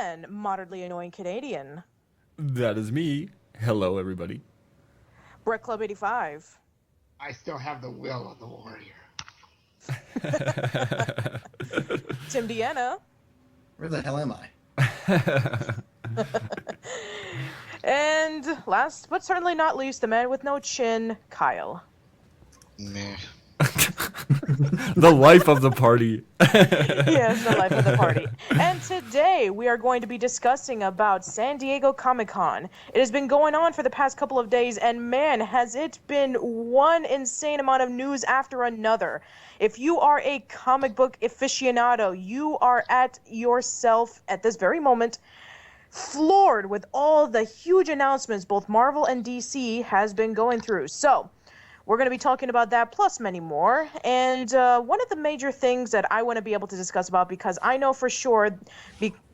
and moderately annoying Canadian. That is me. Hello, everybody. Brett Club 85. I still have the will of the warrior. Tim Deanna. Where the hell am I? And last but certainly not least, the man with no chin, Kyle. Meh. The life of the party. Yes, the life of the party. And today we are going to be discussing about San Diego Comic-Con. It has been going on for the past couple of days, and man, has it been one insane amount of news after another. If you are a comic book aficionado, you are at yourself at this very moment floored with all the huge announcements both Marvel and DC has been going through. So, we're going to be talking about that plus many more. And one of the major things that I want to be able to discuss about, because I know for sure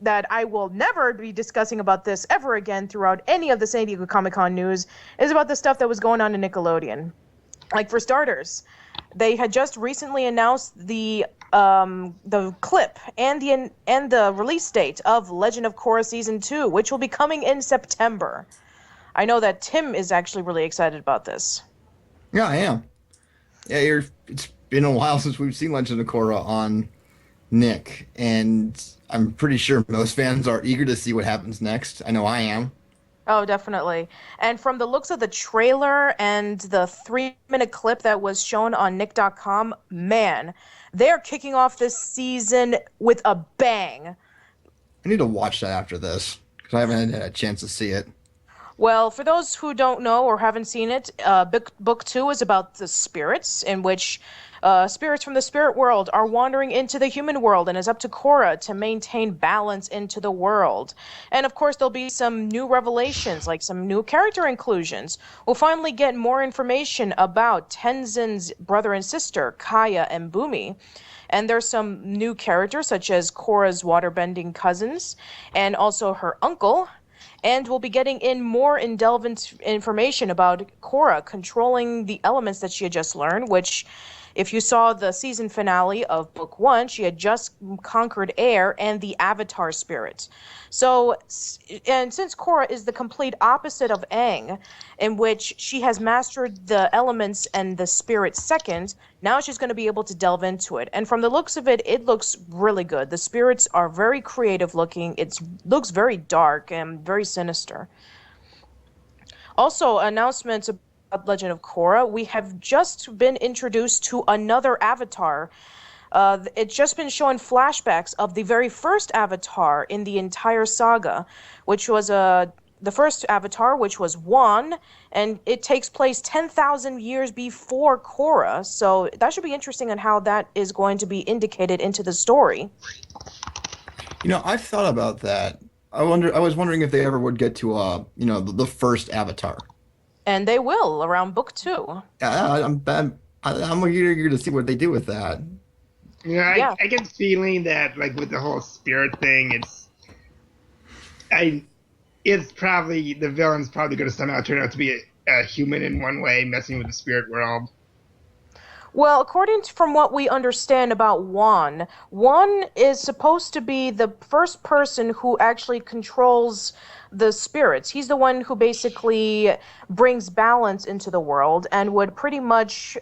that I will never be discussing about this ever again throughout any of the San Diego Comic-Con news, is about the stuff that was going on in Nickelodeon. Like, for starters, they had just recently announced the clip and the release date of Legend of Korra Season 2, which will be coming in September. I know that Tim is actually really excited about this. Yeah, I am. Yeah, it's been a while since we've seen Legend of Korra on Nick, and I'm pretty sure most fans are eager to see what happens next. I know I am. Oh, definitely. And from the looks of the trailer and the 3-minute clip that was shown on Nick.com, man, they're kicking off this season with a bang. I need to watch that after this, because I haven't had a chance to see it. Well, for those who don't know or haven't seen it, book 2 is about the spirits, in which spirits from the spirit world are wandering into the human world, and it's up to Korra to maintain balance into the world. And of course, there'll be some new revelations, like some new character inclusions. We'll finally get more information about Tenzin's brother and sister, Kaya and Bumi. And there's some new characters, such as Korra's waterbending cousins, and also her uncle. And we'll be getting in more in-depth information about Korra controlling the elements that she had just learned, which, if you saw the season finale of Book 1, she had just conquered air and the Avatar spirit. So, and since Korra is the complete opposite of Aang, in which she has mastered the elements and the spirit second, now she's going to be able to delve into it. And from the looks of it, it looks really good. The spirits are very creative looking. It looks very dark and very sinister. Also, announcements about Legend of Korra, we have just been introduced to another Avatar. It's just been showing flashbacks of the very first Avatar in the entire saga, which was the first Avatar, which was Wan, and it takes place 10,000 years before Korra, so that should be interesting on how that is going to be indicated into the story. You know, I've thought about that. I was wondering if they ever would get to the first Avatar. And they will around Book 2. I'm eager to see what they do with that. Yeah, I get the feeling that, like, with the whole spirit thing, it's probably, the villain's probably going to somehow turn out to be a human in one way, messing with the spirit world. Well, from what we understand about Wan is supposed to be the first person who actually controls the spirits. He's the one who basically brings balance into the world and would pretty much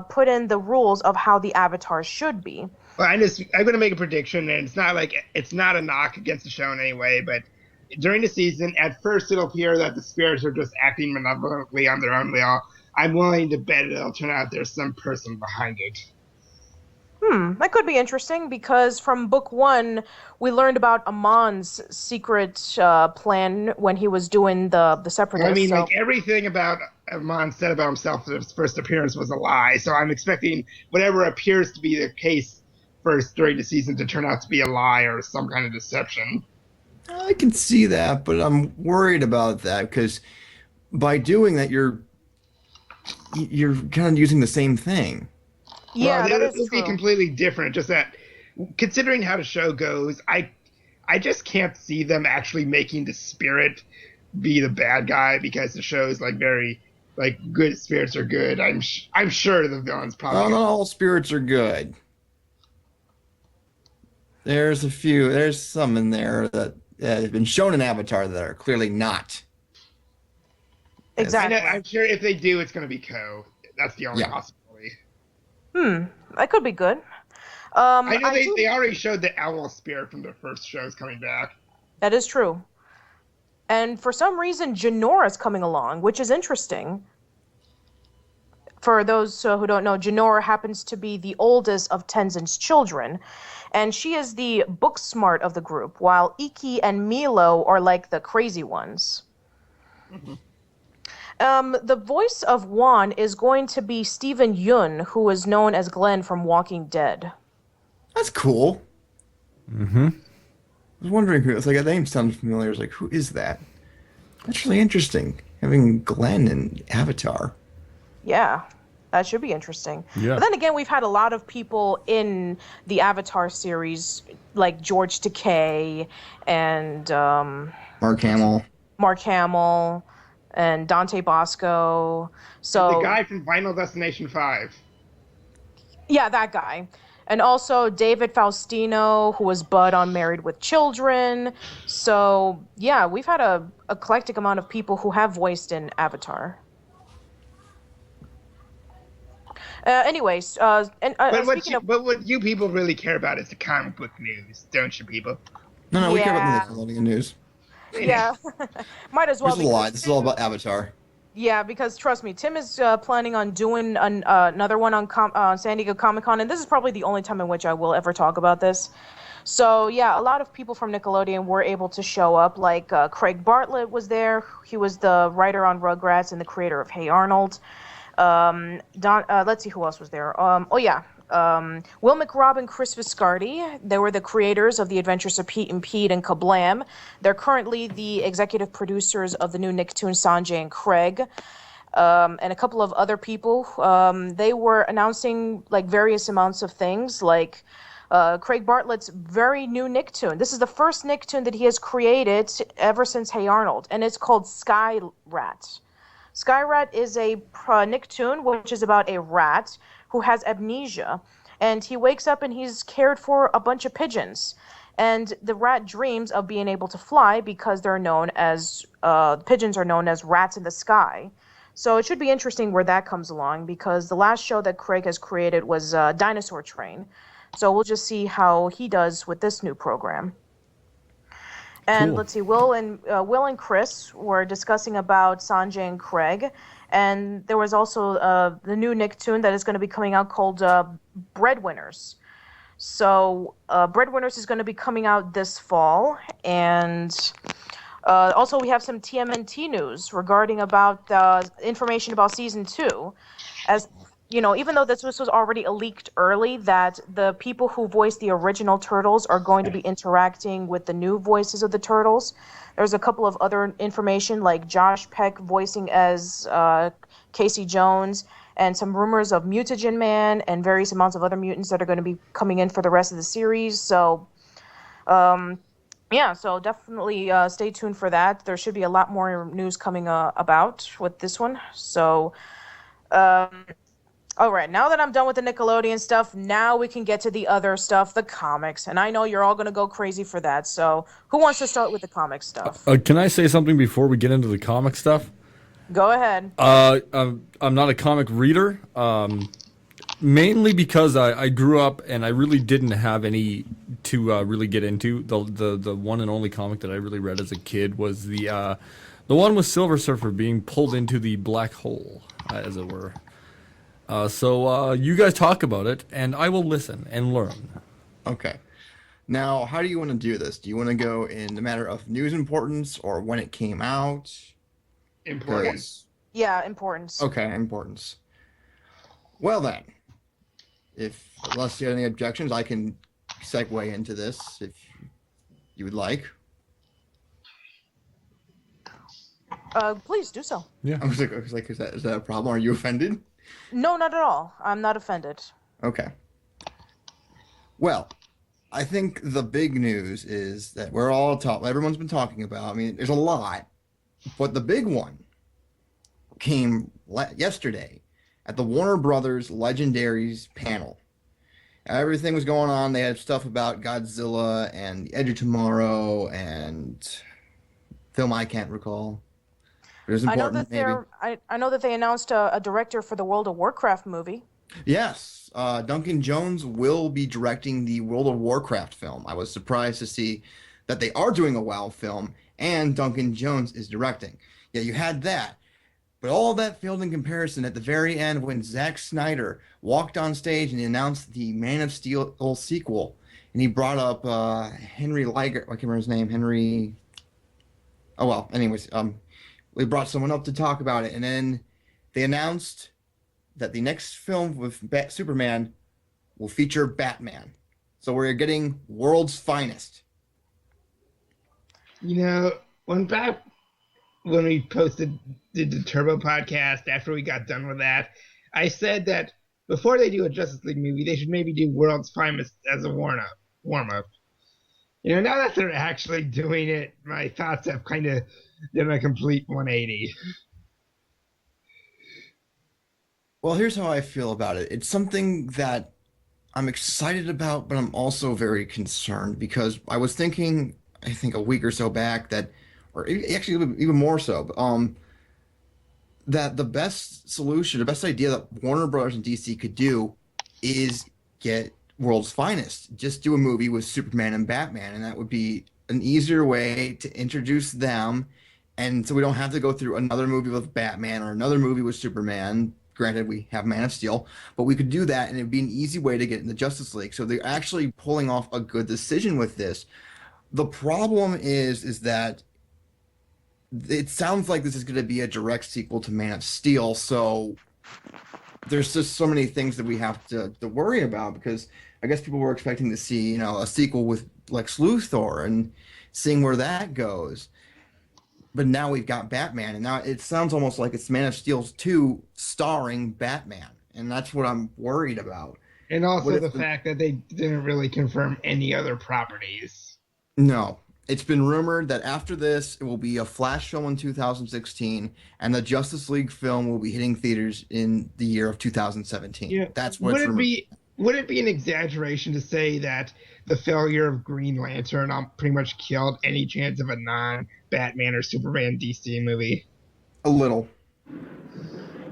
put in the rules of how the avatars should be. Well, I'm going to make a prediction, and it's not a knock against the show in any way, but during the season, at first it'll appear that the spirits are just acting malevolently on their own will. I'm willing to bet it'll turn out there's some person behind it. That could be interesting, because from Book 1, we learned about Amon's secret plan when he was doing the Separatists. I mean, like, everything about Amon said about himself in his first appearance was a lie, so I'm expecting whatever appears to be the case first during the season to turn out to be a lie or some kind of deception. I can see that, but I'm worried about that, because by doing that, you're kind of using the same thing. Yeah, well, that is it'll true. be completely different. Just that, considering how the show goes, I just can't see them actually making the spirit be the bad guy, because the show is very good spirits are good. I'm sure the villain's probably. Not all spirits are good. There's some in there that have been shown in Avatar that are clearly not. Exactly. I'm sure if they do, it's going to be Ko. That's the only Yeah. possibility. That could be good. I know I they already showed the owl spirit from the first shows coming back. That is true. And for some reason, Janora's coming along, which is interesting. For those who don't know, Janora happens to be the oldest of Tenzin's children, and she is the book smart of the group, while Iki and Milo are like the crazy ones. The voice of Juan is going to be Stephen Yun, who is known as Glenn from Walking Dead. That's cool. I was wondering who. It's like that name sounds familiar. It's like, who is that? That's really interesting. Having Glenn in Avatar. Yeah, that should be interesting. Yeah. But then again, we've had a lot of people in the Avatar series, like George Takei and Mark Hamill. Mark Hamill and Dante Bosco. So The guy from Final Destination 5. yeah, that guy. And also David Faustino, who was Bud on Married with Children. So yeah, we've had a eclectic amount of people who have voiced in Avatar. Anyways, speaking of, But what you people really care about is the comic book news, don't you, people? No, we care Yeah. about the Nickelodeon news. yeah, might as well. This is a lie. because This is all about Avatar. Yeah, because trust me, Tim is planning on doing another one on San Diego Comic-Con, and this is probably the only time in which I will ever talk about this. So yeah, a lot of people from Nickelodeon were able to show up. Like Craig Bartlett was there. He was the writer on Rugrats and the creator of Hey Arnold. Let's see who else was there. Will McRobb and Chris Viscardi. They were the creators of The Adventures of Pete and Pete and Kablam. They're currently the executive producers of the new Nicktoon, Sanjay and Craig. And a couple of other people. They were announcing like various amounts of things, like Craig Bartlett's very new Nicktoon. This is the first Nicktoon that he has created ever since Hey Arnold, and it's called Sky Rat. Sky Rat is a Nicktoon, which is about a rat who has amnesia, and he wakes up and he's cared for a bunch of pigeons. And the rat dreams of being able to fly because they're known as pigeons are known as rats in the sky. So it should be interesting where that comes along, because the last show that Craig has created was Dinosaur Train. So we'll just see how he does with this new program. And Cool. let's see, Will and Chris were discussing about Sanjay and Craig, and there was also the new Nicktoon that is going to be coming out called Breadwinners. So Breadwinners is going to be coming out this fall, and also we have some TMNT news regarding about information about season 2. As you know, even though this was already leaked early, that the people who voiced the original Turtles are going to be interacting with the new voices of the Turtles. There's a couple of other information, like Josh Peck voicing as Casey Jones, and some rumors of Mutagen Man and various amounts of other mutants that are going to be coming in for the rest of the series. So, so definitely stay tuned for that. There should be a lot more news coming about with this one. So, all right, now that I'm done with the Nickelodeon stuff, now we can get to the other stuff, the comics. And I know you're all going to go crazy for that. So who wants to start with the comic stuff? Can I say something before we get into the comic stuff? Go ahead. I'm not a comic reader, mainly because I grew up and I really didn't have any to really get into. The one and only comic that I really read as a kid was the one with Silver Surfer being pulled into the black hole, as it were. So you guys talk about it, and I will listen and learn. Okay. Now, how do you want to do this? Do you want to go in the matter of news importance or when it came out? Importance. Yeah, importance. Okay, importance. Well then, unless you have any objections, I can segue into this if you would like. Please do so. Yeah. I was like, is that a problem? Are you offended? No, not at all. I'm not offended. Okay. Well, I think the big news is that everyone's been talking about. I mean, there's a lot, but the big one came yesterday at the Warner Brothers Legendaries panel. Everything was going on. They had stuff about Godzilla and The Edge of Tomorrow and film I can't recall. It was I know important, that maybe. I know that they announced a director for the World of Warcraft movie. Yes, Duncan Jones will be directing the World of Warcraft film. I was surprised to see that they are doing a WoW film and Duncan Jones is directing. Yeah, you had that. But all that failed in comparison at the very end when Zack Snyder walked on stage and he announced the Man of Steel sequel. And he brought up Henry Liger, I can't remember his name, Henry. Oh well, anyways, we brought someone up to talk about it, and then they announced that the next film with Superman will feature Batman. So we're getting world's finest. You know, when we did the Turbo podcast after we got done with that, I said that before they do a Justice League movie, they should maybe do World's Finest as a warm up. You know, now that they're actually doing it, my thoughts have kind of done a complete 180. Well, here's how I feel about it. It's something that I'm excited about, but I'm also very concerned because I was thinking, I think a week or so back that, or actually even more so, that the best solution, the best idea that Warner Brothers and DC could do is get World's Finest. Just do a movie with Superman and Batman, and that would be an easier way to introduce them. And so we don't have to go through another movie with Batman or another movie with Superman. Granted, we have Man of Steel, but we could do that, and it'd be an easy way to get in the Justice League. So they're actually pulling off a good decision with this. The problem is that it sounds like this is going to be a direct sequel to Man of Steel. So there's just so many things that we have to worry about because I guess people were expecting to see, you know, a sequel with Lex Luthor and seeing where that goes. But now we've got Batman, and now it sounds almost like it's Man of Steel 2 starring Batman, and that's what I'm worried about. And also the fact that they didn't really confirm any other properties. No. It's been rumored that after this, it will be a Flash film in 2016, and the Justice League film will be hitting theaters in the year of 2017. Yeah. That's what's rumored. Would it be an exaggeration to say that the failure of Green Lantern pretty much killed any chance of a non-Batman or Superman DC movie? A little.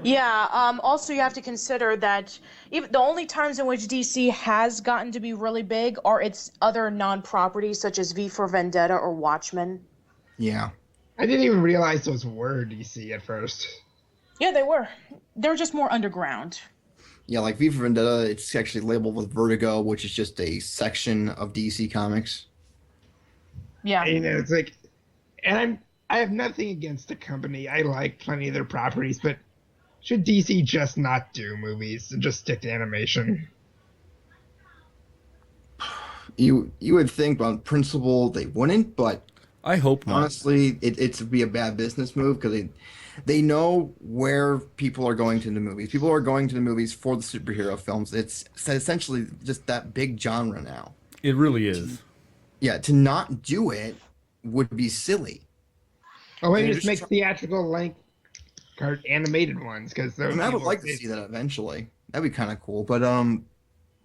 Yeah, also you have to consider that even the only times in which DC has gotten to be really big are its other non-properties such as V for Vendetta or Watchmen. Yeah. I didn't even realize those were DC at first. Yeah, they were. They're just more underground. Yeah, like V for Vendetta, it's actually labeled with Vertigo, which is just a section of DC Comics. Yeah. You know, it's like, and I have nothing against the company. I like plenty of their properties, but should DC just not do movies and just stick to animation? You would think on principle they wouldn't, but I hope not. honestly, it would be a bad business move because they know where people are going to the movies. People are going to the movies for the superhero films. It's essentially just that big genre now. It really is. Yeah, to not do it would be silly. Oh, maybe They're just just make theatrical length animated ones because I mean, I would like to see that eventually. That'd be kind of cool. But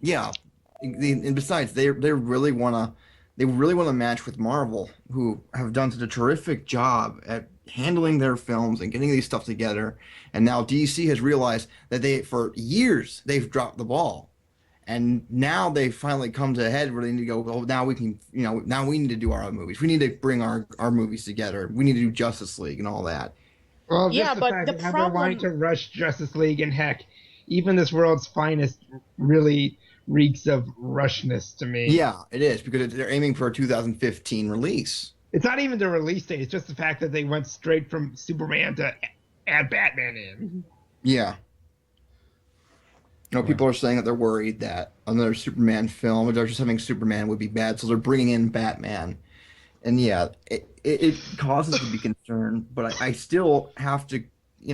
yeah. And besides, they really want to match with Marvel, who have done such a terrific job at handling their films and getting these stuff together. And now DC has realized that for years they've dropped the ball, and now they finally come to a head where they need to go. Well, now we can, now we need to do our own movies. We need to bring our movies together. We need to do Justice League and all that. Well, Yeah, the but fact the that they're problem- wanting to rush Justice League, and heck, even this World's Finest really reeks of rushness to me. Yeah, it is because they're aiming for a 2015 release. It's not even the release date. It's just the fact that they went straight from Superman to add Batman in. Yeah. People are saying that they're worried that another Superman film, or they're just having Superman would be bad, so they're bringing in Batman. And yeah, it causes me to be concerned, but I still have to,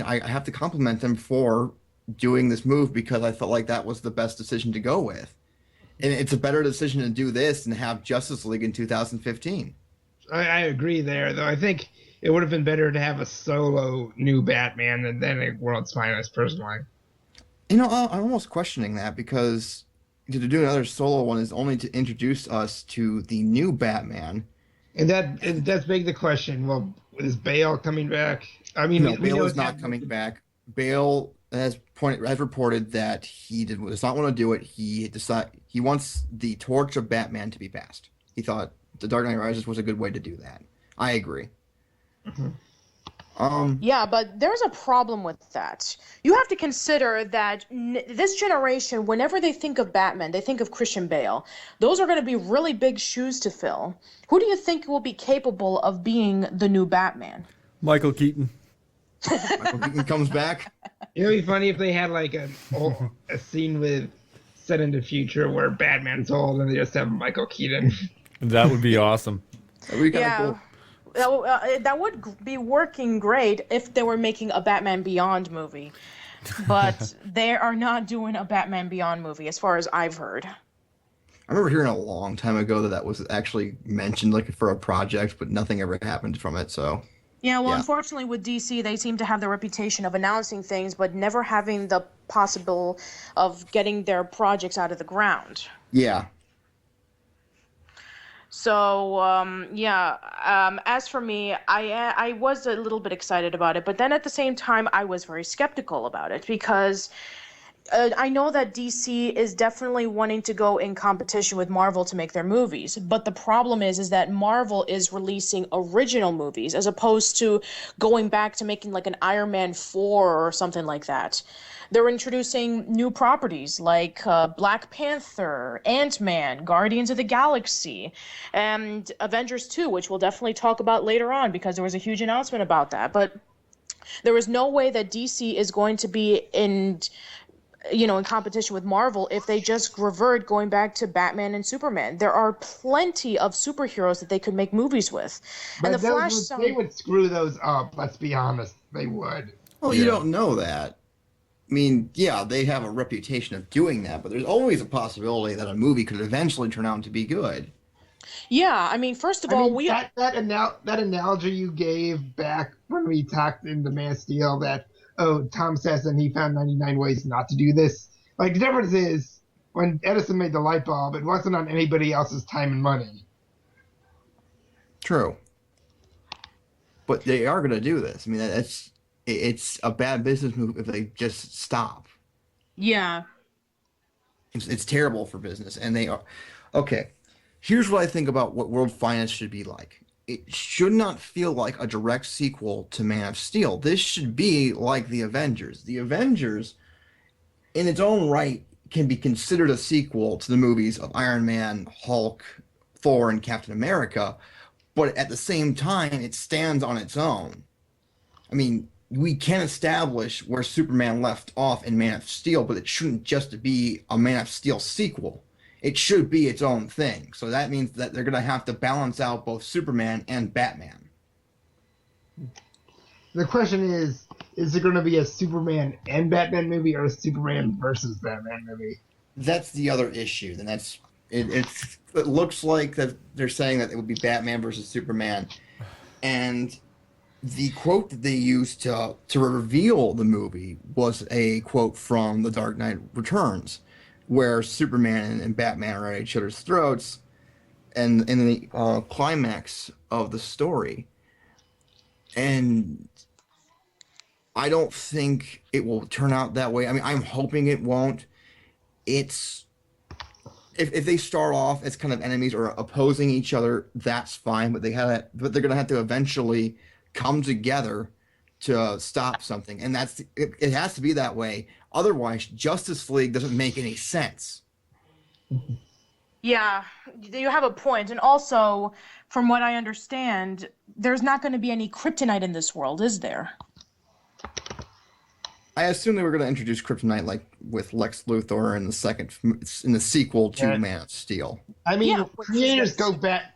I have to compliment them for doing this move because I felt like that was the best decision to go with. And it's a better decision to do this than have Justice League in 2015. I agree there, though. I think it would have been better to have a solo new Batman than a World's Finest, personally. I'm almost questioning that because to do another solo one is only to introduce us to the new Batman. And that's beg the question. Well, is Bale coming back? I mean, No, we Bale know is it's not happening. coming back. Bale has reported that does not want to do it. He wants the torch of Batman to be passed. He thought The Dark Knight Rises was a good way to do that. I agree. Mhm. Yeah, but there's a problem with that. You have to consider that this generation, whenever they think of Batman, they think of Christian Bale. Those are going to be really big shoes to fill. Who do you think will be capable of being the new Batman? Michael Keaton. Michael Keaton comes back. It'd be funny if they had like a scene with set in the future where Batman's old and they just have Michael Keaton. That would be awesome. That'd be kind of Yeah, cool. that would be working great if they were making a Batman Beyond movie. But they are not doing a Batman Beyond movie, as far as I've heard. I remember hearing a long time ago that was actually mentioned like for a project, but nothing ever happened from it. So Yeah, well, yeah, unfortunately, with DC, they seem to have the reputation of announcing things, but never having the possible of getting their projects out of the ground. yeah. So, as for me, I was a little bit excited about it, but then at the same time, I was very skeptical about it because I know that DC is definitely wanting to go in competition with Marvel to make their movies, but the problem is that Marvel is releasing original movies as opposed to going back to making like an Iron Man 4 or something like that. They're introducing new properties like Black Panther, Ant-Man, Guardians of the Galaxy, and Avengers 2, which we'll definitely talk about later on because there was a huge announcement about that. But there is no way that DC is going to be in competition with Marvel if they just revert going back to Batman and Superman. There are plenty of superheroes that they could make movies with. And the But Flash they would screw those up. Let's be honest, they would. Well, Yeah. you don't know that. I mean, yeah, they have a reputation of doing that, but there's always a possibility that a movie could eventually turn out to be good. Yeah, I mean, first of I all, mean, that analogy you gave back when we talked in the Man of Steel that Tom says and he found 99 ways not to do this. Like the difference is when Edison made the light bulb, it wasn't on anybody else's time and money. True. But they are going to do this. I mean, it's a bad business move if they just stop. yeah. It's terrible for business, and they are. Okay, here's what I think about what World Finest should be like. It should not feel like a direct sequel to Man of Steel. This should be like the Avengers. The Avengers, in its own right, can be considered a sequel to the movies of Iron Man, Hulk, Thor, and Captain America, but at the same time, it stands on its own. I mean, we can establish where Superman left off in Man of Steel, but it shouldn't just be a Man of Steel sequel. It should be its own thing. So that means that they're going to have to balance out both Superman and Batman. The question is it going to be a Superman and Batman movie or a Superman versus Batman movie? That's the other issue. Then it looks like that they're saying that it would be Batman versus Superman, and the quote that they used to reveal the movie was a quote from The Dark Knight Returns, where Superman and Batman are at each other's throats, and in the climax of the story. And I don't think it will turn out that way. I mean, I'm hoping it won't. It's if they start off as kind of enemies or opposing each other, that's fine. But they're gonna have to eventually come together to stop something, and it has to be that way. Otherwise, Justice League doesn't make any sense. Yeah, you have a point. And also, from what I understand, there's not going to be any kryptonite in this world, is there? I assume they were going to introduce Kryptonite like with Lex Luthor in the sequel to Yeah. Man of Steel. I mean, Yeah,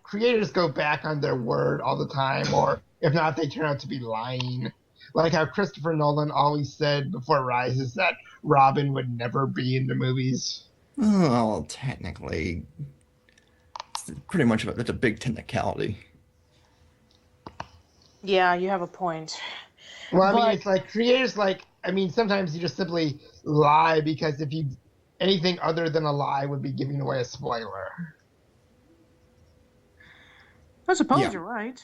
creators go back on their word all the time, or if not, they turn out to be lying. Like how Christopher Nolan always said before Rises that Robin would never be in the movies. Well, technically, it's pretty much that's a big technicality. Yeah, you have a point. Well, I mean, But it's like creators sometimes you just simply lie because anything other than a lie would be giving away a spoiler. I suppose Yeah. you're right.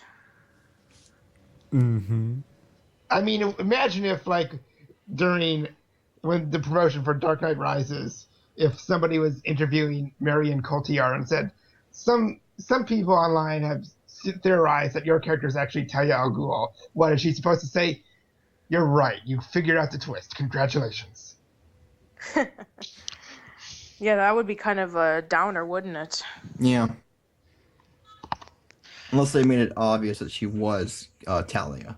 Mm-hmm. I mean, imagine if like during when the promotion for Dark Knight Rises, if somebody was interviewing Marion Cotillard and said, some people online have theorized that your character is actually Talia al Ghul. What is she supposed to say? You're right. You figured out the twist. Congratulations. Yeah, that would be kind of a downer, wouldn't it? Yeah. Unless they made it obvious that she was Talia.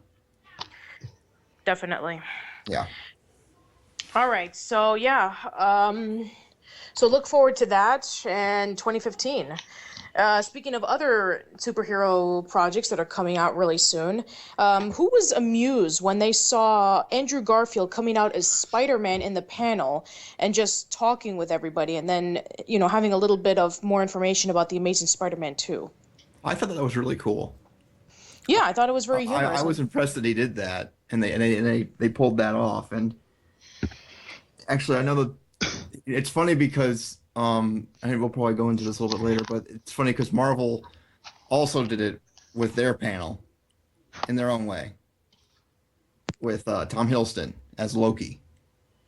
Definitely. Yeah. All right, so yeah, so look forward to that in 2015. Speaking of other superhero projects that are coming out really soon, who was amused when they saw Andrew Garfield coming out as Spider-Man in the panel and just talking with everybody, and then having a little bit of more information about the Amazing Spider-Man 2? I thought that was really cool. Yeah, I thought it was very humorous. I was impressed that he did that, and they pulled that off. And actually, I know that it's funny because I think we'll probably go into this a little bit later, but it's funny because Marvel also did it with their panel in their own way with Tom Hiddleston as Loki.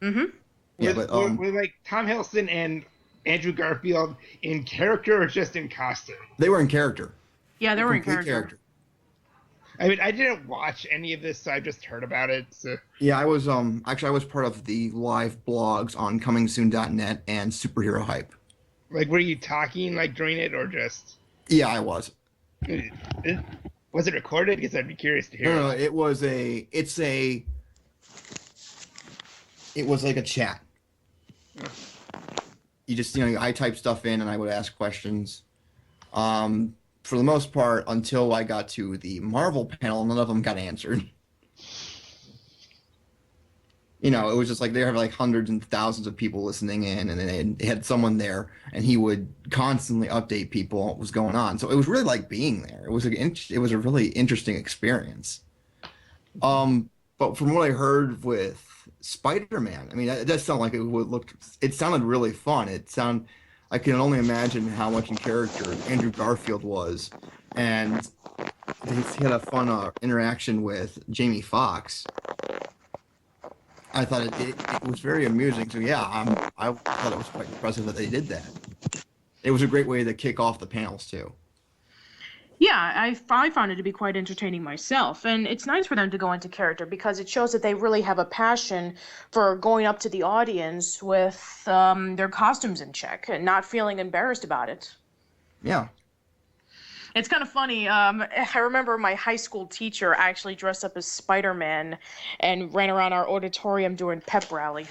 Mm-hmm. Yeah, with like Tom Hiddleston and Andrew Garfield in character or just in costume? they were in character. Yeah, they were in Complete character. I mean, I didn't watch any of this, so I've just heard about it. So Yeah, I was actually I was part of the live blogs on comingsoon.net and Superhero Hype. like, were you talking like during it or just? Yeah, I was. Was it recorded? Because I'd be curious to hear. No, it was it was like a chat. You just, I typed stuff in and I would ask questions. For the most part, until I got to the Marvel panel, none of them got answered. It was just like they have like hundreds and thousands of people listening in, and then they had someone there, and he would constantly update people on what was going on. So it was really like being there. It was a really interesting experience. But from what I heard with Spider-Man, I mean, it does sound like it sounded really fun. I can only imagine how much in character Andrew Garfield was, and he had a fun interaction with Jamie Foxx. I thought it was very amusing. So yeah, I thought it was quite impressive that they did that. It was a great way to kick off the panels too. Yeah, I found it to be quite entertaining myself. And it's nice for them to go into character because it shows that they really have a passion for going up to the audience with their costumes in check and not feeling embarrassed about it. Yeah. It's kind of funny. I remember my high school teacher actually dressed up as Spider-Man and ran around our auditorium during pep rally.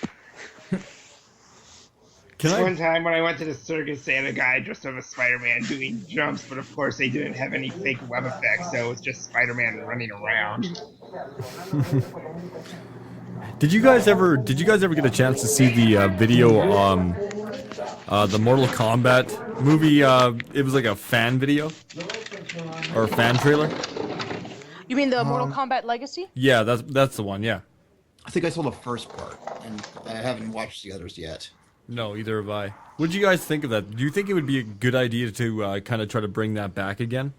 One time when I went to the circus, they had a guy dressed up as Spider-Man doing jumps, but of course they didn't have any fake web effects, so it was just Spider-Man running around. Did you guys ever get a chance to see the video the Mortal Kombat movie? It was like a fan video or a fan trailer. You mean the Mortal Kombat Legacy? Yeah, that's the one. Yeah. I think I saw the first part, and I haven't watched the others yet. No, either have I. What did you guys think of that? Do you think it would be a good idea to kind of try to bring that back again?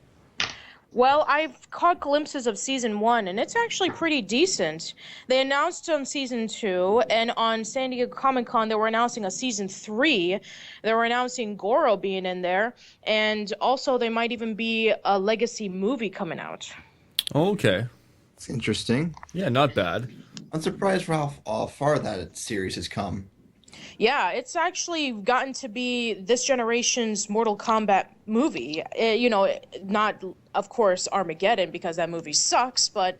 Well, I've caught glimpses of season 1, and it's actually pretty decent. They announced on season 2, and on San Diego Comic-Con, they were announcing a season 3. They were announcing Goro being in there, and also there might even be a Legacy movie coming out. Okay. It's interesting. Yeah, not bad. I'm surprised for how far that series has come. Yeah, it's actually gotten to be this generation's Mortal Kombat movie. Not, of course, Armageddon, because that movie sucks, but...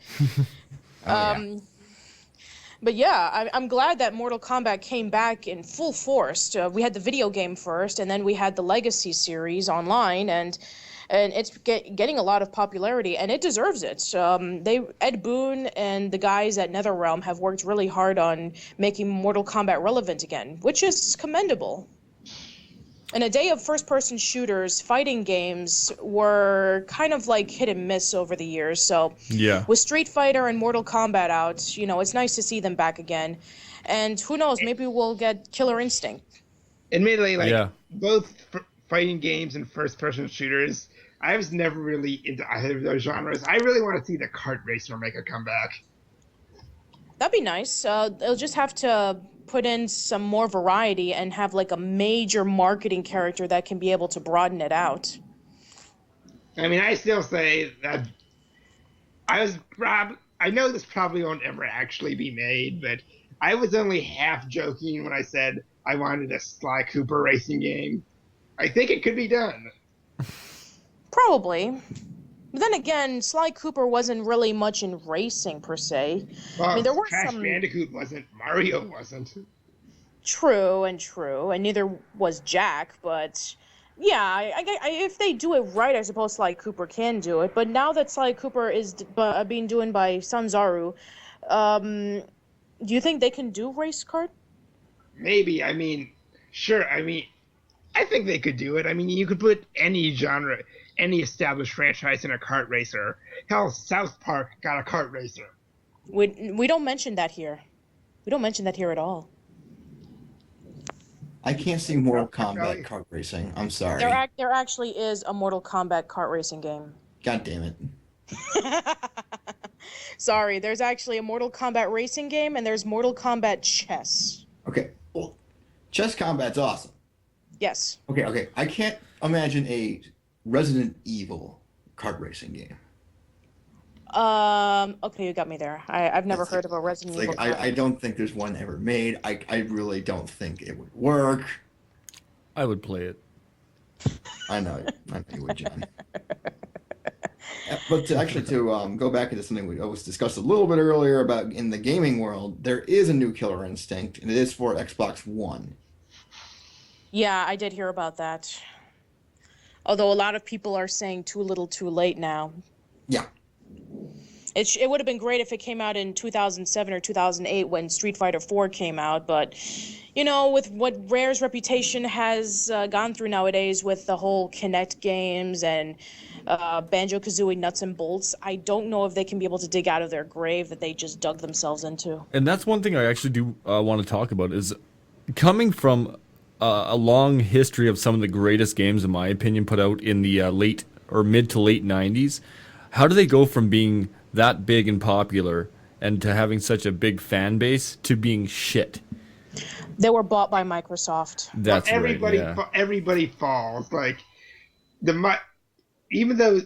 Yeah. But yeah, I'm glad that Mortal Kombat came back in full force. We had the video game first, and then we had the Legacy series online, and it's getting a lot of popularity, and it deserves it. Ed Boon and the guys at NetherRealm have worked really hard on making Mortal Kombat relevant again, which is commendable. In a day of first-person shooters, fighting games were kind of like hit and miss over the years. So Yeah. with Street Fighter and Mortal Kombat out, it's nice to see them back again. And who knows, maybe we'll get Killer Instinct. Admittedly, like Yeah. both fighting games and first-person shooters, I was never really into either of those genres. I really want to see the kart racer make a comeback. That'd be nice. They'll just have to put in some more variety and have like a major marketing character that can be able to broaden it out. I mean, I still say that I know this probably won't ever actually be made, but I was only half joking when I said I wanted a Sly Cooper racing game. I think it could be done. Probably. But then again, Sly Cooper wasn't really much in racing per se. Well, I mean, there were Crash some Bandicoot wasn't. Mario wasn't. true, and neither was Jack, but yeah, if they do it right, I suppose Sly Cooper can do it. But now that Sly Cooper is being done by Sanzaru, do you think they can do race kart? Maybe. I mean, sure. I mean, I think they could do it. I mean, you could put any genre, any established franchise in a kart racer. Hell, South Park got a kart racer. We don't mention that here. We don't mention that here at all. I can't see Mortal Kombat kart racing. I'm sorry. There actually is a Mortal Kombat kart racing game. God damn it. Sorry, there's actually a Mortal Kombat racing game, and there's Mortal Kombat chess. Okay. Well, chess combat's awesome. Yes. Okay. I can't imagine a Resident Evil kart racing game. Okay, you got me there. I've never heard of a Resident Evil. I don't think there's one ever made. I really don't think it would work. I would play it. I know you would, John. But to go back into something we always discussed a little bit earlier about in the gaming world, there is a new Killer Instinct, and it is for Xbox One. Yeah, I did hear about that. Although a lot of people are saying too little, too late now. Yeah. It would have been great if it came out in 2007 or 2008 when Street Fighter 4 came out, but you know, with what Rare's reputation has gone through nowadays with the whole Kinect games and Banjo-Kazooie nuts and bolts, I don't know if they can be able to dig out of their grave that they just dug themselves into. And that's one thing I actually do want to talk about is coming from a long history of some of the greatest games, in my opinion, put out in the late or mid to late 90s. How do they go from being that big and popular and to having such a big fan base to being shit? They were bought by Microsoft. That's well, everybody, right, yeah. Everybody falls. Like even though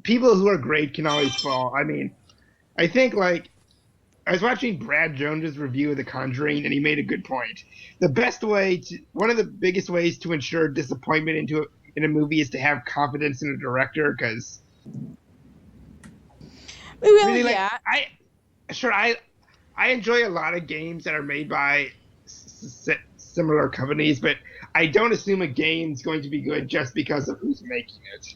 people who are great can always fall. I mean, I think like I was watching Brad Jones's review of The Conjuring, and he made a good point. One of the biggest ways to ensure disappointment in a movie is to have confidence in a director, because really, yeah. I enjoy a lot of games that are made by similar companies, but I don't assume a game's going to be good just because of who's making it.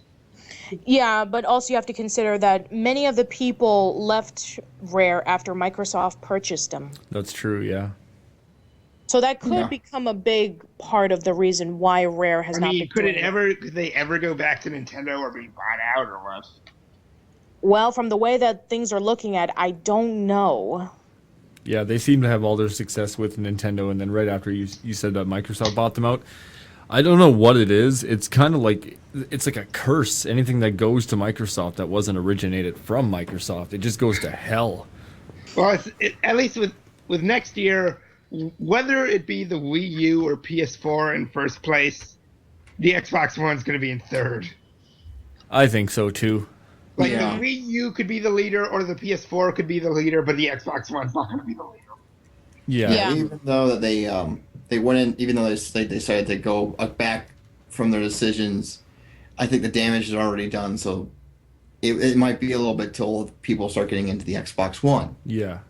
Yeah, but also you have to consider that many of the people left Rare after Microsoft purchased them. That's true, yeah. So that could become a big part of the reason why Rare has not been could doing could they ever go back to Nintendo or be bought out or what? Well, from the way that things are looking at, I don't know. Yeah, they seem to have all their success with Nintendo, and then right after you said that Microsoft bought them out, I don't know what it is. It's kind of like it's like a curse. Anything that goes to Microsoft that wasn't originated from Microsoft, it just goes to hell. Well, at least with next year, whether it be the Wii U or PS4 in first place, the Xbox One's going to be in third. I think so too. Like the Wii U could be the leader, or the PS4 could be the leader, but the Xbox One's not going to be the leader. Yeah. Even though that they went in, even though they decided to go back from their decisions, I think the damage is already done. So it might be a little bit till people start getting into the Xbox One. Yeah.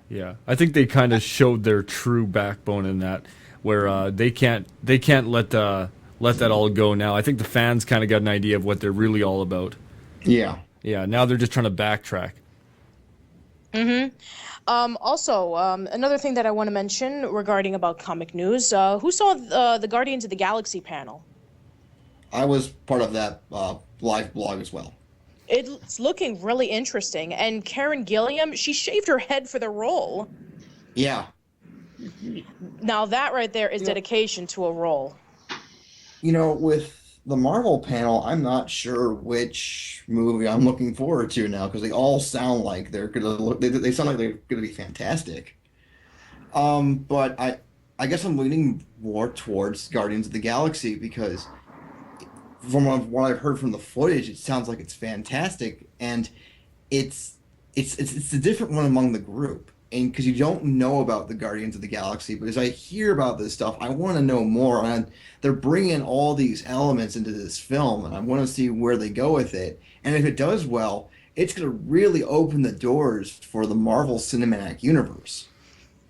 I think they kind of showed their true backbone in that, where they can't let that all go now. I think the fans kind of got an idea of what they're really all about. Yeah. Yeah. Now they're just trying to backtrack. Mm-hmm. Also, another thing that I want to mention regarding about comic news, who saw the Guardians of the Galaxy panel? I was part of that live blog as well. It's looking really interesting, and Karen Gilliam, she shaved her head for the role. Yeah. Now that right there is dedication to a role. with the Marvel panel, I'm not sure which movie I'm looking forward to now because they all sound like they're gonna look. They sound like they're gonna be fantastic. But I guess I'm leaning more towards Guardians of the Galaxy because from what I've heard from the footage, it sounds like it's fantastic, and it's it's the different one among the group. And because you don't know about the Guardians of the Galaxy, but as I hear about this stuff, I want to know more. And they're bringing all these elements into this film, and I want to see where they go with it. And if it does well, it's going to really open the doors for the Marvel Cinematic Universe.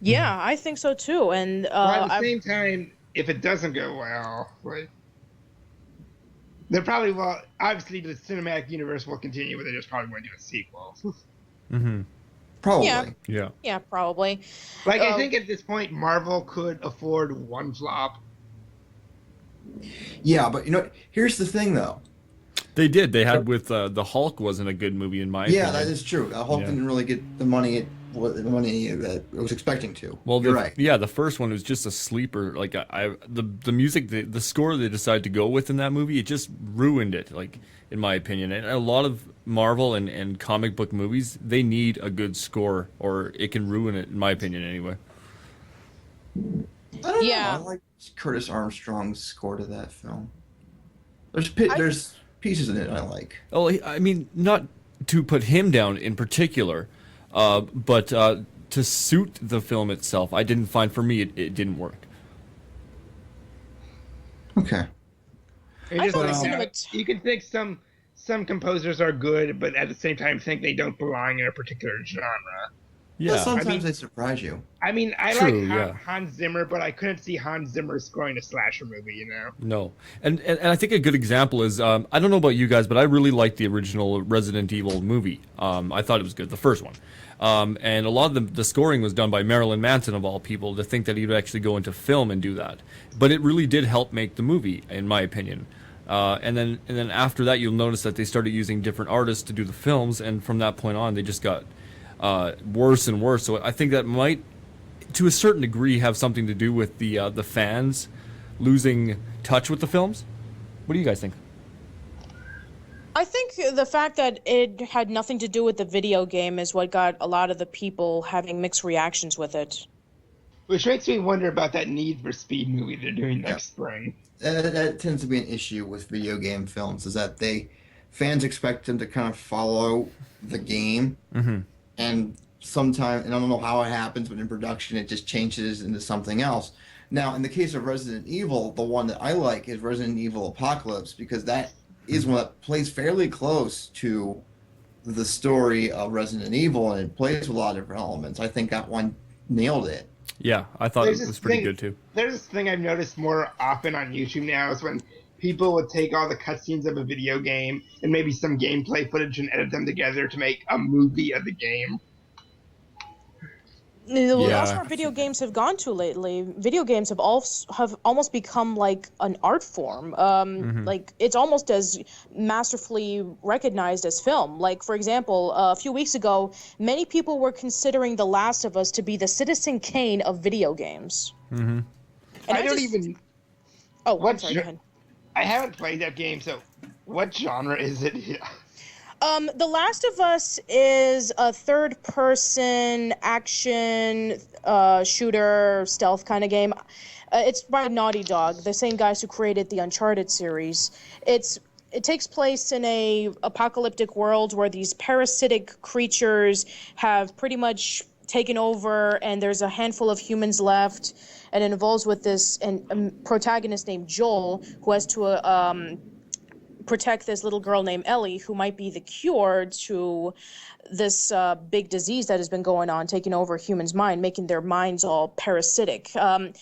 Yeah, I think so too. And Well, at the same time, if it doesn't go well, like, they're probably obviously the cinematic universe will continue, but they just probably won't do a sequel. Mm-hmm. Probably. Yeah. yeah, probably. Like, I think at this point, Marvel could afford one flop. Yeah, but here's the thing though. They did. They had with the Hulk wasn't a good movie in my Yeah, opinion. that is true. Hulk Yeah. didn't really get the money that it was expecting to. Well, You're right. yeah, the first one was just a sleeper. Like the music, the score they decided to go with in that movie, it just ruined it. Like in my opinion, and a lot of Marvel and comic book movies, they need a good score, or it can ruin it. In my opinion, anyway. I don't Yeah. know. I like Curtis Armstrong's score to that film. There's pieces in it I like. Oh, I mean, not to put him down in particular, but to suit the film itself, I didn't find, for me, it didn't work. Okay. It's I just thought like the how cinemat- you can think some composers are good, but at the same time think they don't belong in a particular genre. Yeah. But sometimes I mean- they surprise you. I mean, I True, like yeah. Hans Zimmer, but I couldn't see Hans Zimmer scoring a slasher movie, you know? No, and I think a good example is I don't know about you guys, but I really liked the original Resident Evil movie. I thought it was good, the first one, and a lot of the scoring was done by Marilyn Manson of all people. To think that he would actually go into film and do that, but it really did help make the movie, in my opinion. And then after that, you'll notice that they started using different artists to do the films, and from that point on, they just got worse and worse. So I think that might, to a certain degree, have something to do with the fans losing touch with the films. What do you guys think? I think the fact that it had nothing to do with the video game is what got a lot of the people having mixed reactions with it. Which makes me wonder about that Need for Speed movie they're doing next spring. That tends to be an issue with video game films, is that fans expect them to kind of follow the game, and sometimes, and I don't know how it happens, but in production it just changes into something else. Now, in the case of Resident Evil, the one that I like is Resident Evil Apocalypse, because that is one that plays fairly close to the story of Resident Evil, and it plays with a lot of different elements. I think that one nailed it. Yeah, I thought There's it this was pretty thing- good too. There's this thing I've noticed more often on YouTube now is when people would take all the cutscenes of a video game and maybe some gameplay footage and edit them together to make a movie of the game. That's where video games have gone to lately. Video games have almost become like an art form. Like it's almost as masterfully recognized as film. Like for example, a few weeks ago, many people were considering The Last of Us to be the Citizen Kane of video games. And I don't even. Oh, I'm What sorry. gen- Go ahead. I haven't played that game, so what genre is it? The Last of Us is a third-person action shooter stealth kind of game. It's by Naughty Dog, the same guys who created the Uncharted series. It takes place in a apocalyptic world where these parasitic creatures have pretty much taken over, and there's a handful of humans left. And it involves with this protagonist named Joel, who has to protect this little girl named Ellie, who might be the cure to this big disease that has been going on, taking over humans' mind, making their minds all parasitic. You ever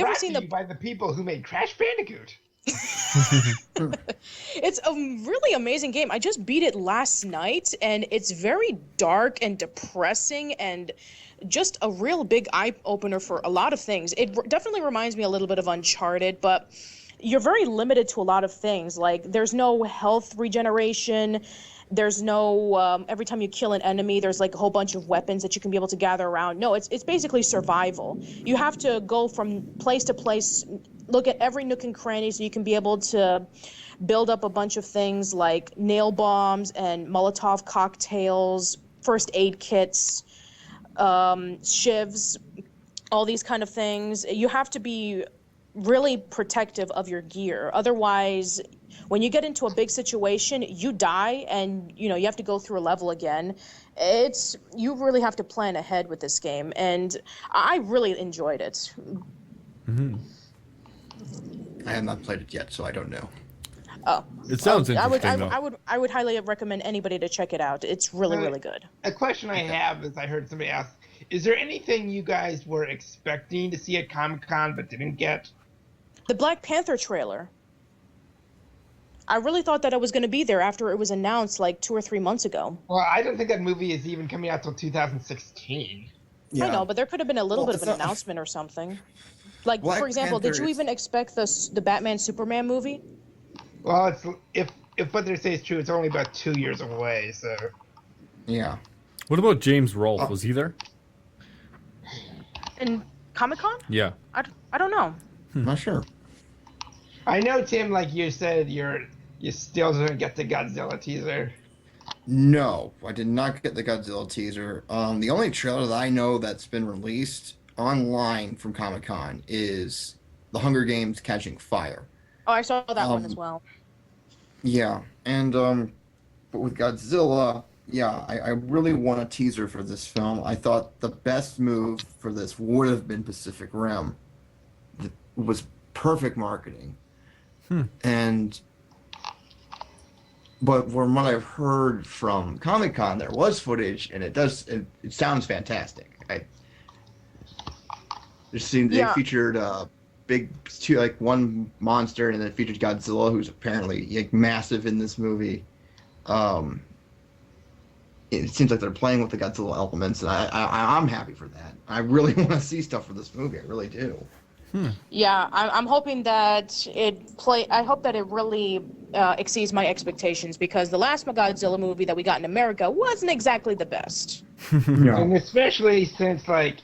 Brought seen to you by the people who made Crash Bandicoot? It's a really amazing game. I just beat it last night, and it's very dark and depressing and just a real big eye-opener for a lot of things. It definitely reminds me a little bit of Uncharted, but you're very limited to a lot of things. Like, there's no health regeneration. There's no every time you kill an enemy, there's like a whole bunch of weapons that you can be able to gather around. No, it's basically survival. You have to go from place to place, look at every nook and cranny so you can be able to build up a bunch of things like nail bombs and Molotov cocktails, first aid kits, shivs, all these kind of things. You have to be really protective of your gear. Otherwise, when you get into a big situation, you die and you have to go through a level again. You really have to plan ahead with this game, and I really enjoyed it. Mm-hmm. I have not played it yet, so I don't know. Oh, It sounds interesting, I would highly recommend anybody to check it out. It's really, really good. A question I have is, I heard somebody ask, is there anything you guys were expecting to see at Comic-Con but didn't get? The Black Panther trailer. I really thought that it was going to be there after it was announced like 2 or 3 months ago. Well, I don't think that movie is even coming out till 2016. Yeah. I know, but there could have been a little bit of an announcement or something. Like, Black for example, Panther did you even expect the Batman Superman movie? Well, it's if what they say is true, it's only about 2 years away. So Yeah. What about James Rolfe? Was he there? In Comic-Con? Yeah. I don't know. I'm not sure. I know, Tim, like you said, you still didn't get the Godzilla teaser. No, I did not get the Godzilla teaser. The only trailer that I know that's been released online from Comic-Con is The Hunger Games Catching Fire. Oh, I saw that one as well. Yeah, and but with Godzilla, yeah, I really want a teaser for this film. I thought the best move for this would have been Pacific Rim. It was perfect marketing. But from what I've heard from Comic-Con, there was footage, and it sounds fantastic. They featured one monster, and then it featured Godzilla, who's apparently massive in this movie. It seems like they're playing with the Godzilla elements, and I'm happy for that. I really want to see stuff for this movie. I really do. Yeah, I'm hoping that I hope that it really exceeds my expectations, because the last Godzilla movie that we got in America wasn't exactly the best. And especially since, like,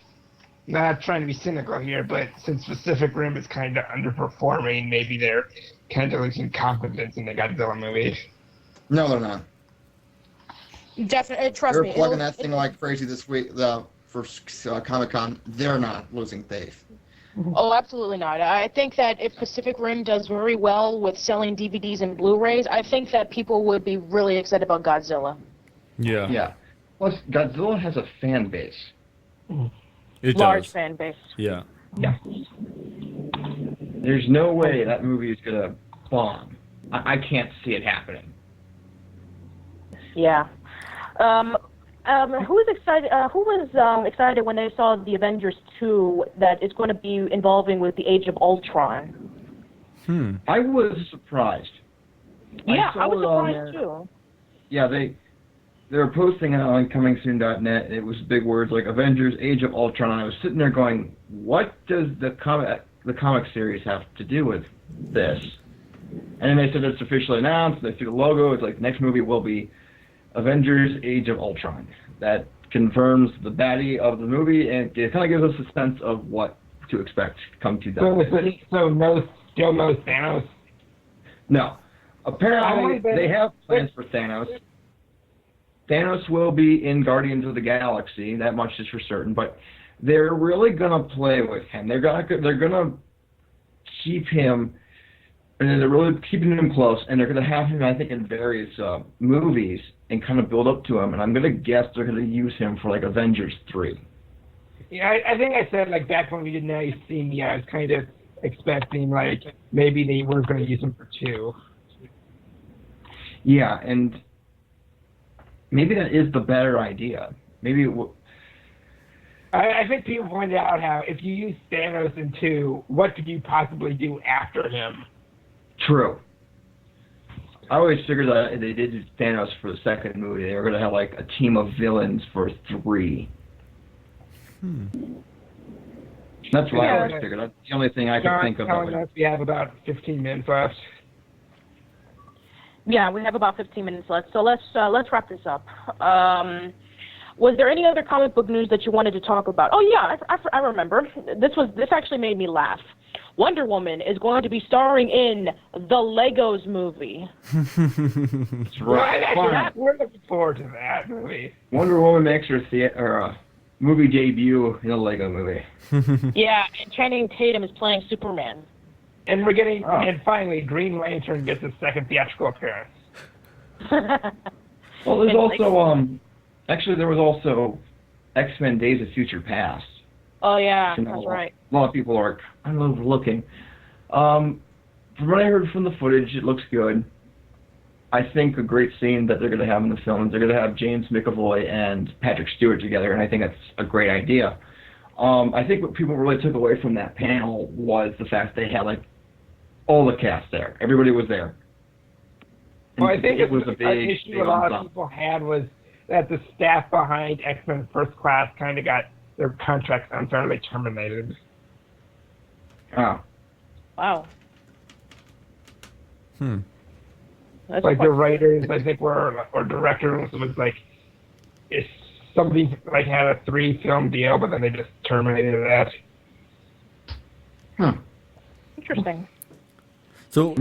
not trying to be cynical here, but since Pacific Rim is kind of underperforming, maybe they're kind of losing confidence in the Godzilla movie. No, they're not. Definitely, trust They're me. plugging that thing like crazy this week for Comic-Con. They're not losing faith. Oh, absolutely not. I think that if Pacific Rim does very well with selling DVDs and Blu-rays, I think that people would be really excited about Godzilla. Yeah. Yeah. Plus, Godzilla has a fan base. It Large does. fan base. Yeah. Yeah. There's no way that movie is gonna bomb. I can't see it happening. Yeah. Who was excited? Who was excited when they saw the Avengers 2 that it's going to be involving with the Age of Ultron? I was surprised. Yeah, I was saw it surprised too. Yeah, they were posting it on comingsoon.net, and it was big words like Avengers Age of Ultron, and I was sitting there going, what does the comic series have to do with this? And then they said it's officially announced, they threw the logo, it's like the next movie will be Avengers Age of Ultron. That confirms the baddie of the movie, and it kind of gives us a sense of what to expect come 2000. So still no Thanos? No. Apparently, they have plans for Thanos. Thanos will be in Guardians of the Galaxy, that much is for certain, but they're really going to play with him. They're gonna keep him, and they're really keeping him close, and they're going to have him, I think, in various movies and kind of build up to him, and I'm going to guess they're going to use him for, like, Avengers 3. Yeah, I think I said, like, back when we did Now You See Me, I was kind of expecting, like, maybe they weren't going to use him for 2. Yeah, and maybe that is the better idea. Maybe I think people pointed out how if you use Thanos in 2, what could you possibly do after him? True. I always figured that they did Thanos for the second movie. They were going to have, like, a team of villains for 3. That's what I always figured. That's the only thing I could think of. We have about 15 minutes left. Yeah, we have about 15 minutes left, so let's wrap this up. Was there any other comic book news that you wanted to talk about? Oh yeah, I remember. This actually made me laugh. Wonder Woman is going to be starring in the Legos movie. That's right. We're looking forward to that movie. Wonder Woman makes her movie debut in a Lego movie. Yeah, and Channing Tatum is playing Superman. And we're getting, and finally, Green Lantern gets a second theatrical appearance. Well, there's also actually there was also X-Men: Days of Future Past. Oh yeah, that's right. A lot of people are kind of overlooking. From what I heard from the footage, it looks good. I think a great scene that they're going to have in the film is they're going to have James McAvoy and Patrick Stewart together, and I think that's a great idea. I think what people really took away from that panel was the fact they had like all the cast there. Everybody was there. And Well, I think it was a big issue a lot of people had was that the staff behind X-Men First Class kind of got their contracts unfairly terminated. Oh. Wow. That's Like quite- the writers, I think, or directors was like, if somebody like had a 3-film deal, but then they just terminated that. Interesting. So,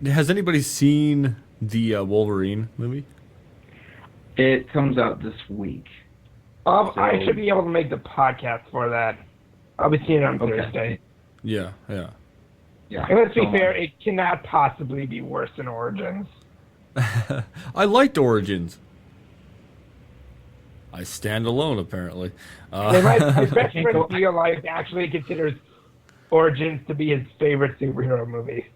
has anybody seen the Wolverine movie? It comes out this week. I should be able to make the podcast for that. I'll be seeing it on Okay. Thursday. Yeah. Yeah. And let's be fair, it cannot possibly be worse than Origins. I liked Origins. I stand alone, apparently. My best friend in real life actually considers Origins to be his favorite superhero movie.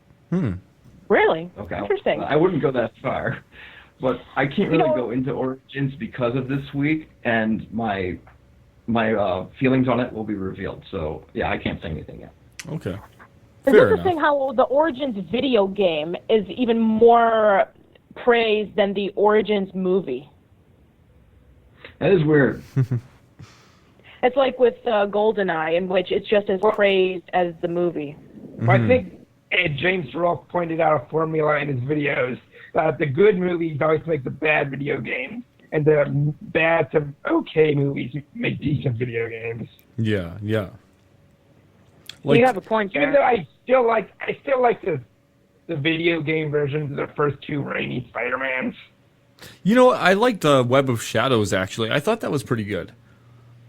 Really? Okay. Interesting. I wouldn't go that far, but I can't really go into Origins because of this week, and my feelings on it will be revealed. So yeah, I can't say anything yet. Okay. It's Fair interesting enough. how the Origins video game is even more praised than the Origins movie. That is weird. It's like with GoldenEye, in which it's just as praised as the movie. I think James Rolfe pointed out a formula in his videos that the good movies always make the bad video games, and the bad to okay movies make decent video games. Yeah. You have a point, Even Jared. though I still like the video game versions of the first 2 Raimi Spider-Mans. You know, I liked Web of Shadows, actually. I thought that was pretty good.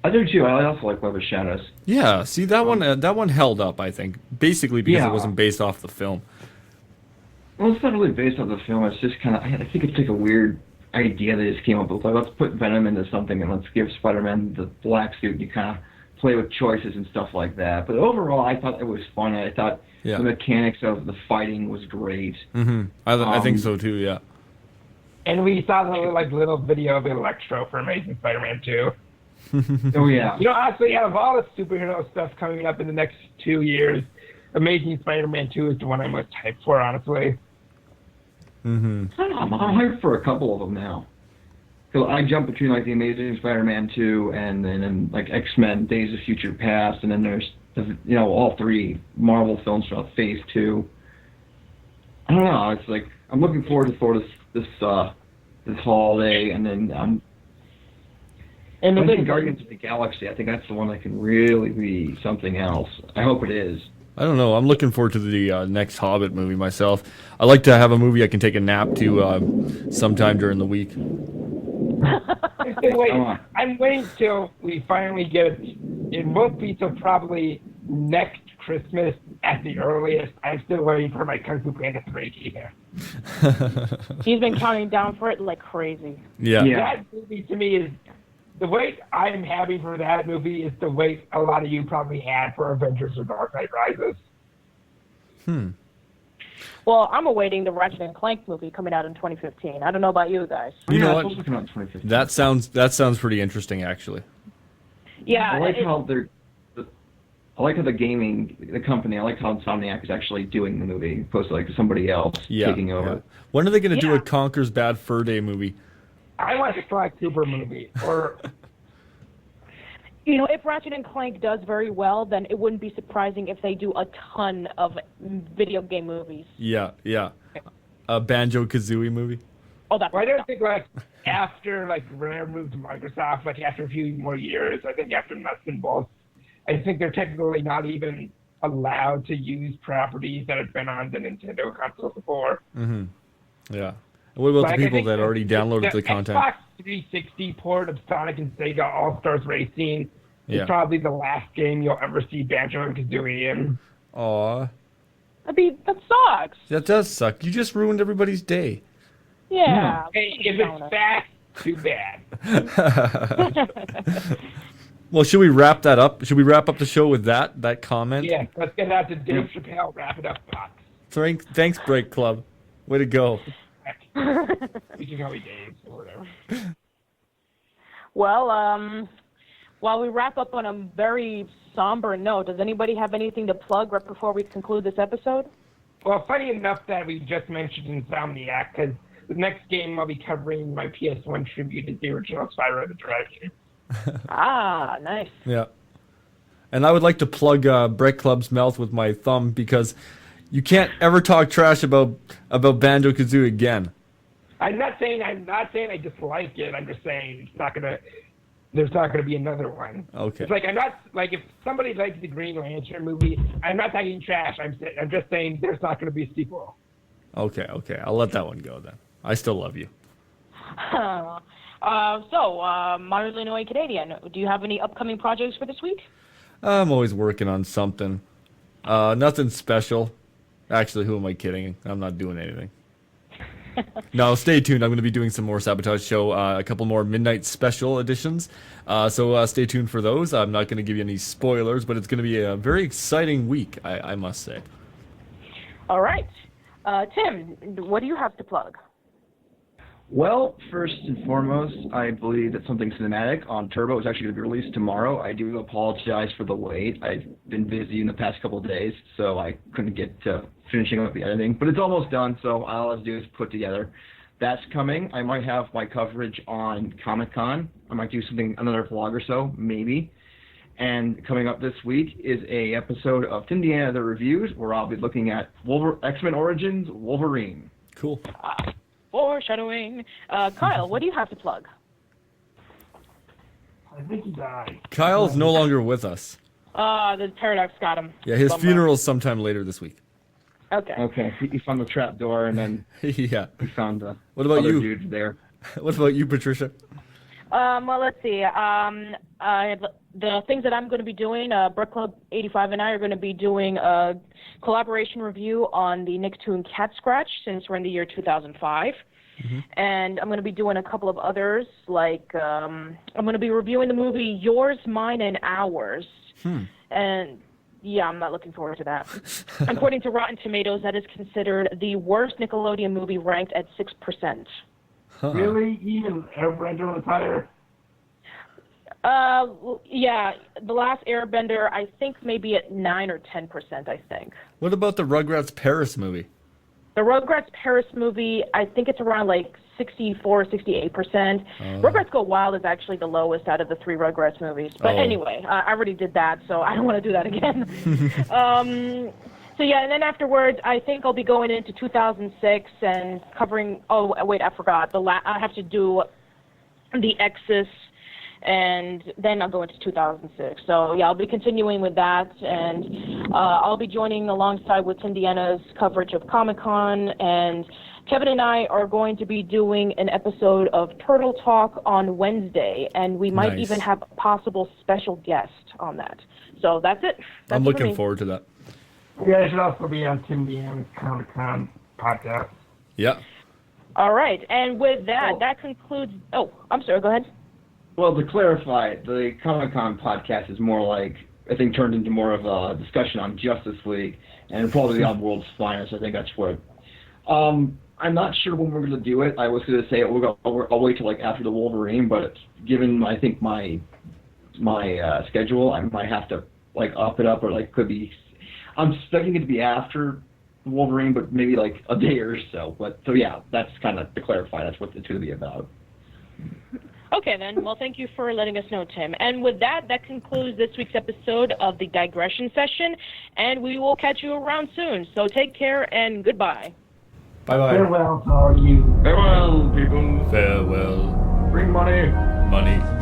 I do too. I also like Web of Shadows. Yeah, see, that one held up, I think. Basically because it wasn't based off the film. Well, it's not really based on the film. It's just kind of, I think it's like a weird idea they just came up with. Like, let's put Venom into something and let's give Spider-Man the black suit. You kind of play with choices and stuff like that. But overall, I thought it was fun. I thought the mechanics of the fighting was great. I think so too, yeah. And we saw the little video of Electro for Amazing Spider-Man 2. Oh, yeah. You know, honestly, out of all the superhero stuff coming up in the next 2 years, Amazing Spider-Man 2 is the one I'm most hyped for, honestly. I'm hyped for a couple of them now. So I jump between like the Amazing Spider-Man 2 and then like X-Men: Days of Future Past, and then there's all 3 Marvel films from Phase 2. I don't know. It's like I'm looking forward to Thor this holiday, and then I think Guardians of the Galaxy. I think that's the one that can really be something else. I hope it is. I don't know. I'm looking forward to the next Hobbit movie myself. I like to have a movie I can take a nap to sometime during the week. I'm waiting till we finally get it. It won't be till probably next Christmas at the earliest. I'm still waiting for my Kung Fu Panda 3 here. He's been counting down for it like crazy. Yeah. That movie to me is the wait I'm having for that movie is the wait a lot of you probably had for Avengers or Dark Knight Rises. Well, I'm awaiting the Ratchet and Clank movie coming out in 2015. I don't know about you guys. You know it's what? looking out in 2015. That sounds pretty interesting, actually. Yeah, I like how the company, I like how Insomniac is actually doing the movie, opposed to like somebody else taking over. Yeah. When are they going to do a Conker's Bad Fur Day movie? I want a Sly Cooper movie. Or if Ratchet and Clank does very well, then it wouldn't be surprising if they do a ton of video game movies. Yeah. a Banjo-Kazooie movie? Oh, that's Well, I don't think like after like Rare moved to Microsoft, like after a few more years, I think after Nuts and Bolts, I think they're technically not even allowed to use properties that have been on the Nintendo console before. Mm-hmm. Yeah. And what about Like, the I people think that already downloaded the content? Xbox 360 port of Sonic and Sega All-Stars Racing Yeah. is probably the last game you'll ever see Banjo and Kazooie in. Aw. that sucks. That does suck. You just ruined everybody's day. Yeah. Hey, if it's fast, too bad. Well, should we wrap that up? Should we wrap up the show with that comment? Yeah, let's get out to Dave Chappelle. Wrap it up, Fox. Thanks, Break Club. Way to go. You can call me Dave or whatever. Well, while we wrap up on a very somber note, does anybody have anything to plug right before we conclude this episode? Well, funny enough that we just mentioned Insomniac, because the next game I'll be covering my PS1 tribute is the original Spyro the Dragon. Ah, nice. Yeah. And I would like to plug Break Club's mouth with my thumb because you can't ever talk trash about Banjo-Kazooie again. I'm not saying I dislike it. I'm just saying there's not gonna be another one. Okay. It's like I'm not like if somebody likes the Green Lantern movie, I'm not talking trash. I'm just saying there's not gonna be a sequel. Okay. I'll let that one go then. I still love you. Mario Illinois Canadian, do you have any upcoming projects for this week? I'm always working on something. Nothing special. Actually, who am I kidding? I'm not doing anything. No, stay tuned. I'm going to be doing some more Sabotage Show, a couple more Midnight Special editions. So stay tuned for those. I'm not going to give you any spoilers, but it's going to be a very exciting week, I must say. All right. Tim, what do you have to plug? Well, first and foremost, I believe that Something Cinematic on Turbo is actually going to be released tomorrow. I do apologize for the wait. I've been busy in the past couple of days, so I couldn't get to finishing up the editing. But it's almost done, so all I have to do is put together. That's coming. I might have my coverage on Comic-Con. I might do another vlog or so, maybe. And coming up this week is a episode of Indiana the Reviews, where I'll be looking at X-Men Origins Wolverine. Cool. Foreshadowing. Kyle, what do you have to plug? I think he died. Kyle's no longer with us. The Paradox got him. Yeah, his Bummer. funeral's sometime later this week. Okay. Okay, he found the trap door, and then Yeah. he found the What about other you? dude there. What about you, Patricia? Well, let's see. The things that I'm going to be doing, Brick Club 85 and I are going to be doing a collaboration review on the Nicktoon Cat Scratch since we're in the year 2005. Mm-hmm. And I'm going to be doing a couple of others, like I'm going to be reviewing the movie Yours, Mine, and Ours. And yeah, I'm not looking forward to that. According to Rotten Tomatoes, that is considered the worst Nickelodeon movie, ranked at 6%. Huh. Really? Even Airbender was higher? Yeah, The Last Airbender, I think maybe at 9 or 10%, I think. What about the Rugrats Paris movie? The Rugrats Paris movie, I think it's around like 64, 68%. Rugrats Go Wild is actually the lowest out of the 3 Rugrats movies. But anyway, I already did that, so I don't want to do that again. So yeah, and then afterwards, I think I'll be going into 2006 and covering. Oh wait, I forgot. I have to do the Exodus, and then I'll go into 2006. So yeah, I'll be continuing with that, and I'll be joining alongside with Indiana's coverage of Comic-Con, and Kevin and I are going to be doing an episode of Turtle Talk on Wednesday, and we might even have a possible special guest on that. So that's it. I'm looking forward to that. Yeah, it should also be on Tim Dean's Comic-Con podcast. Yeah. All right, and with that, that concludes. Oh, I'm sorry. Go ahead. Well, to clarify, the Comic-Con podcast is more like, I think, turned into more of a discussion on Justice League and probably on World's Finest. I think that's what. I'm not sure when we're going to do it. I was going to say I'll wait till like after the Wolverine, but given I think my schedule, I might have to like up it up, or like could be. I'm expecting it to be after Wolverine, but maybe like a day or so. But so yeah, that's kind of to clarify. That's what it's going to be about. Okay, then. Well, thank you for letting us know, Tim. And with that, that concludes this week's episode of the Digression Session, and we will catch you around soon. So take care and goodbye. Bye bye. Farewell to all you. Farewell, people. Farewell. Bring money. Money.